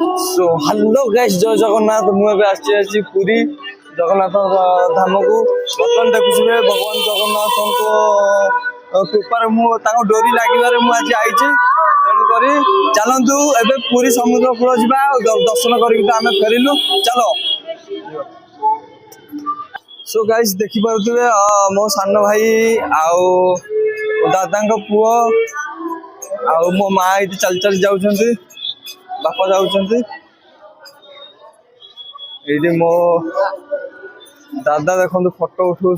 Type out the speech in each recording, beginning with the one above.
So hello guys जय जगन्नाथ मुझे आसी पुरी जगन्नाथ धाम को बर्तमान देखुए भगवान जगन्नाथ कृपार डोरी लगे मुझे आई तेणुक चलतु एवं पुरी समुद्र कूल जा दर्शन करके फेरिलु चलो। सो गाइस देखिपे मो सान भाई आउ दादा पुओ आउ मो माँ ये चल चल जाऊँ बापा जाऊँ ये मो दादा देखो फोटो उठाऊ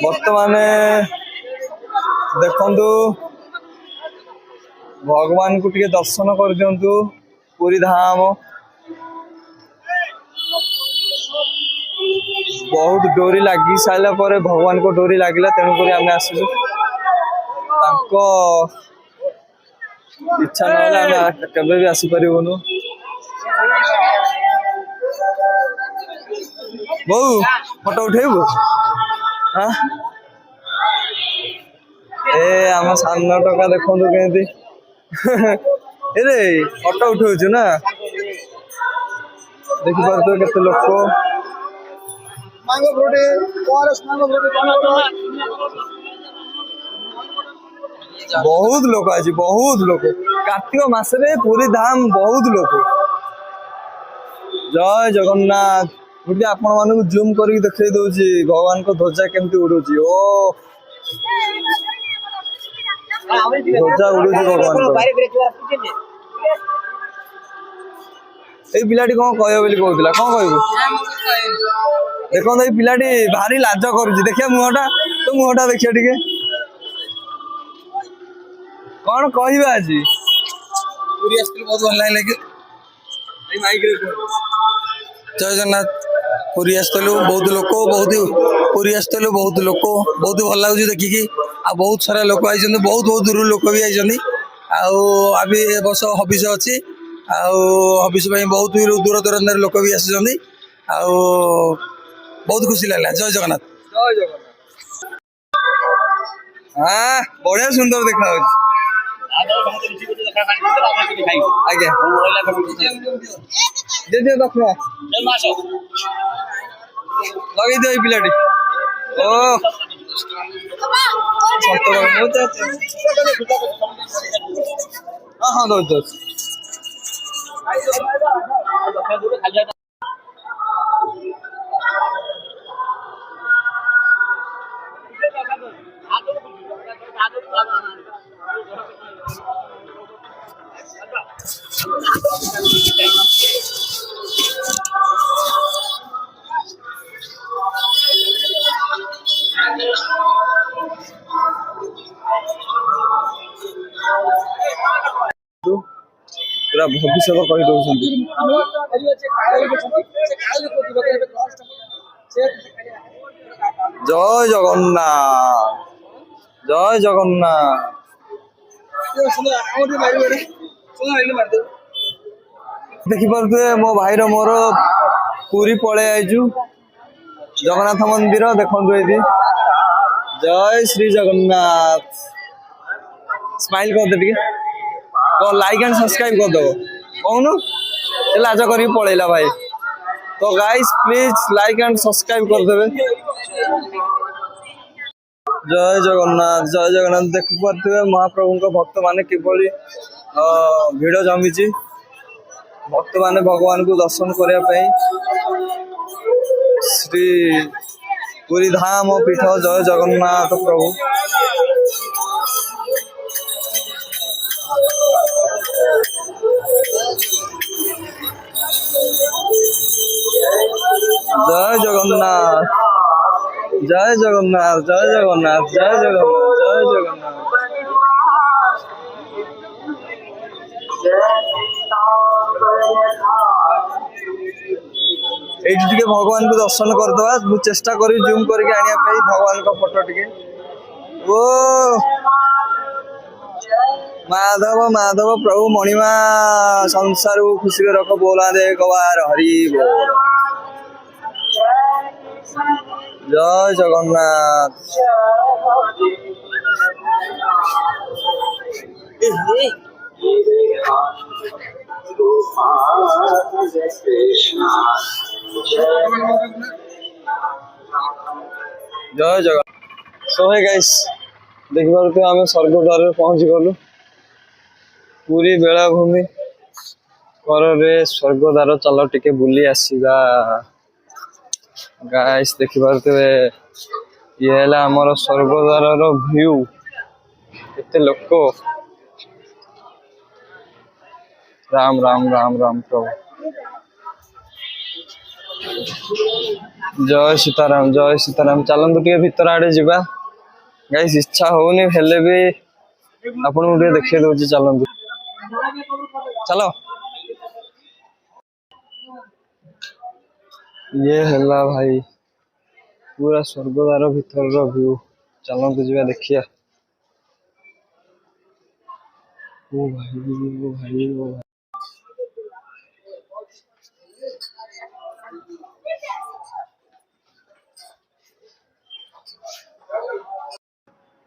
बर्तमान देखु भगवान को टिके दर्शन कर दिंतु पुरी धाम बहुत डोरी लगी सारा पर भगवान को डोरी लगिला तेणुक आम आसलु इच्छा ना केवे भी आसीपारूनु बो फोटो उठेबू हाँ ए आम सान टका देखु केमती ए फोटो उठाऊ ना देखिपे केते लोक बहुत लोक आज बहुत लोक कार्तिक मासरे पुरी धाम बहुत लोक जय जगन्नाथ मुझे आपण मानक जूम करके देखई दउची भगवान को ध्वजा केमती उड़ुची ओ ध्वजा उड़ुची भगवान को ए पिलाटी कौन कहबो बोली कहउतला कौन कहबो देखो ये पिलाटी भारी लाज करुची देखिया मुहटा तो मुहटा देखिया टिके कौन कहबे आज पूरी आस्ते बहुत भल लगे जय जगन्नाथ पूरी आसलु बहुत लोक बहुत पूरी आसलु बहुत लोक बहुत भल लगे देखिकी आ बहुत सारा लोक आई बहुत बहुत दूर लोक भी आई आबी ए वर्ष हबिष अच्छी हबिष बहुत दूर दूर लोक भी आसी बहुत खुशी लगे जय जगन्नाथ जय जगन्नाथ हाँ बढ़िया सुंदर देखा आज्ञा लगे दियो पिलाटी ओ हाँ हाँ दौड़ पूरा भविष्य कही दौरान जय जगन्नाथ जय जगन्नाथ देखिपे मो भाई मोर पूरी पलि आईचु जगन्नाथ मंदिर देखु ये जय श्री जगन्नाथ स्माइल कर दे लाइक एंड सब्सक्राइब कर दो कौन लाज कर पलैला भाई तो guys please like and subscribe कर देवे जय जगन्नाथ देख पारे महाप्रभु भक्त मान किभली भिड़ जमी भक्त मान भगवान को दर्शन करने श्री पुरी धाम पीठ जय जगन्नाथ प्रभु जय जगन्नाथ जय जगन्नाथ जय जगन्नाथ जय जगन्नाथ जय जगन्नाथ ये भगवान को दर्शन करदे मुझे चेष्टा करी जूम करके आने भगवान का फोटो टिके ओ माधव माधव प्रभु मणिमा संसार खुशी रख बोला दे गवार हरि बोल जय जगन्नाथ जय जगन्नाथ। सो है गाइस देखि पारुथे आमे स्वर्गद्वार पहुंची गलु पूरी बेलाभूमि करे स्वर्गद्वार चलो टिके बुली आसीबा गाइस देखि पारुथे ये है आमर स्वर्गद्वार व्यू केते लोक राम राम राम राम प्रभु जय सीताराम चलतु टे भीतर आड़े जावा गाइस इच्छा होनी हेले भी आपन टे देखिए दउची चलतु चलो ये हला भाई पूरा स्वर्गद्वार भीतर व्यू चलतु जावा देखिया ओ भाई ओ भाई ओ भाई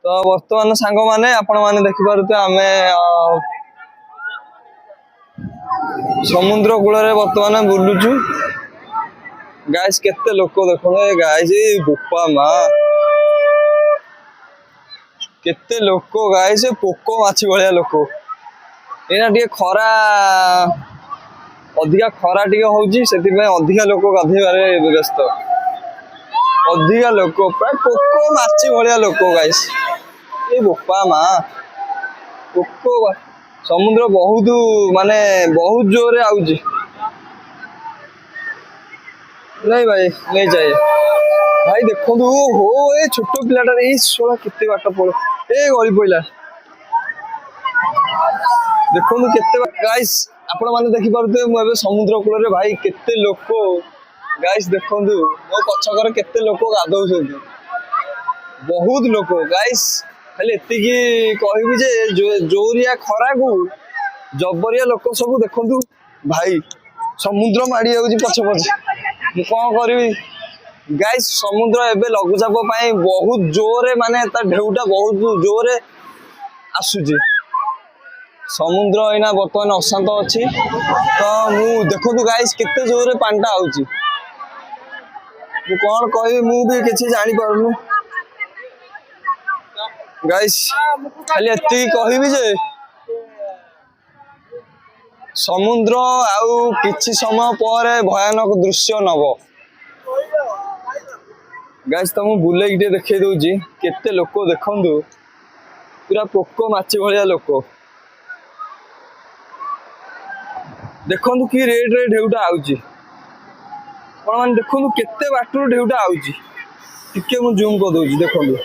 तो वर्तमान सांग माने आपण माने देखि पारुते आमे समुद्र कूल रे वर्तमान बुलुचु गाइस केते लोक देखो गाइस बुपा माँ केते लोक गाइस पोको माछी भलिया लोक एना टे खरा अधिका खरा टे होउची सेति पे अधिका लोक गाधेबारे व्यस्त अधिका लोक प्राय पोको माछी भलिया लोक गाइस ये बोपा माँ पोको समुद्र बहुत माने बहुत जोर आउची नहीं भाई नहीं चाहिए भाई देखो हो ए छोट पिलाटा ए सोला केते बाट पड़ो ए गली पइला देखो केते गाइस आपण माने देखि पारुते मु एबे समुद्र कूल रे भाई केते लोक गाइस देखो मो पछकर केते लोक गाधौछन्ती बहुत लोक गाइस खाली एतिकी कहबी जे जोरिया खरा को जबरिया लोक सब देखो भाई समुद्र माड़ी जाउची पछ पछ मु कौन करी गाइस समुद्र एबे लघुचाप पाई बहुत जोरे माने ता ढेउटा बहुत जोरे आसुची समुद्र एना बर्तमान अशांत अच्छी तो मु देखो गाइस केते जोरे पांटा आउची मु कौन कहि मु भी किछि जानि पारुनु गाइस खाली एति कहबी जे समुद्र आउ किछि समय पर भयानक दृश्य नब गाइस तुम बुले देखे दउची केते लोक देखंदु पूरा पोको माछी भलिया लोक देखंदु कि रेड रे ढेउटा आउची कोन मान देखंदु केते बाटरू ढेउटा आउची टिके मु जूम कर दउची देखंदु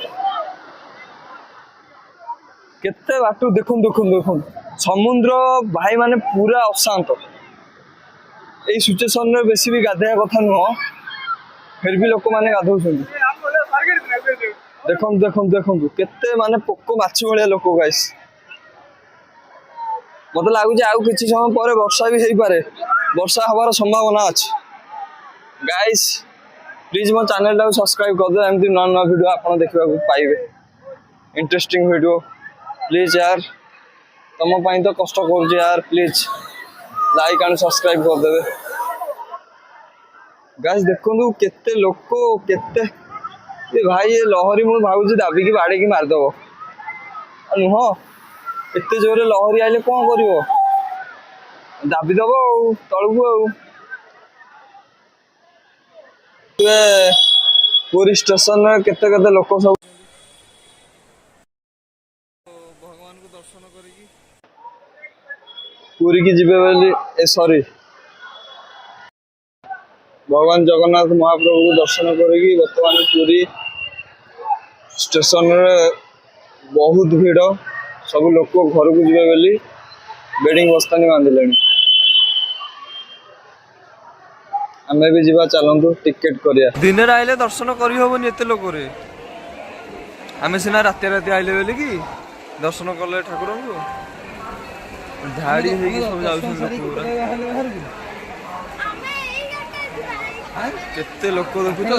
केते बाटू देखंदु समुद्र भाई माने पूरा अशांत यही सिचुएसन रे बेसी भी गाधेया कथा नुह फिर भी लोक माने गाधौछन्ति देखंदु केते माने पोको माछी भलिया लोक गाइस मत लागुचे आउ किछि समय पर वर्षा भी हेई पारे वर्षा हबार संभावना अछि गाइस प्लीज मो चैनल टाको सब्सक्राइब कर दो एमती नन वीडियो आपन देखबा को पाइबे इंटरेस्टिंग वीडियो प्लीज यार तुम पाई तो कष्ट कर यार प्लीज लाइक एंड सब्सक्राइब कर देवे गाइस देखो केते लोक केते ये भाई ये लहरी मु भावुची दाबी की बाड़े की मारदब नुह एते जोरे लहरी आइले कौन करिवो दाबी दब तलकू पूरी स्टेशन में केते केते लोक सब भगवान को दर्शन करिकी पूरी की जीवे बोली सॉरी भगवान जगन्नाथ महाप्रभु को दर्शन करिकी वर्तमान पूरी स्टेशन रे बहुत भीड़ सब लोक घर को जीवे बोली बेडिंग बस्तानी बांधिले आमे भी जीवा चलंतु टिकेट करिया दिन रे आइले दर्शन करि होबनी एते लोक रे आमे सिना राते राते आइले बोली की दर्शन करले ठाकुर को झाड़ी हेगी सब जाउछन लोक केते लोक देखु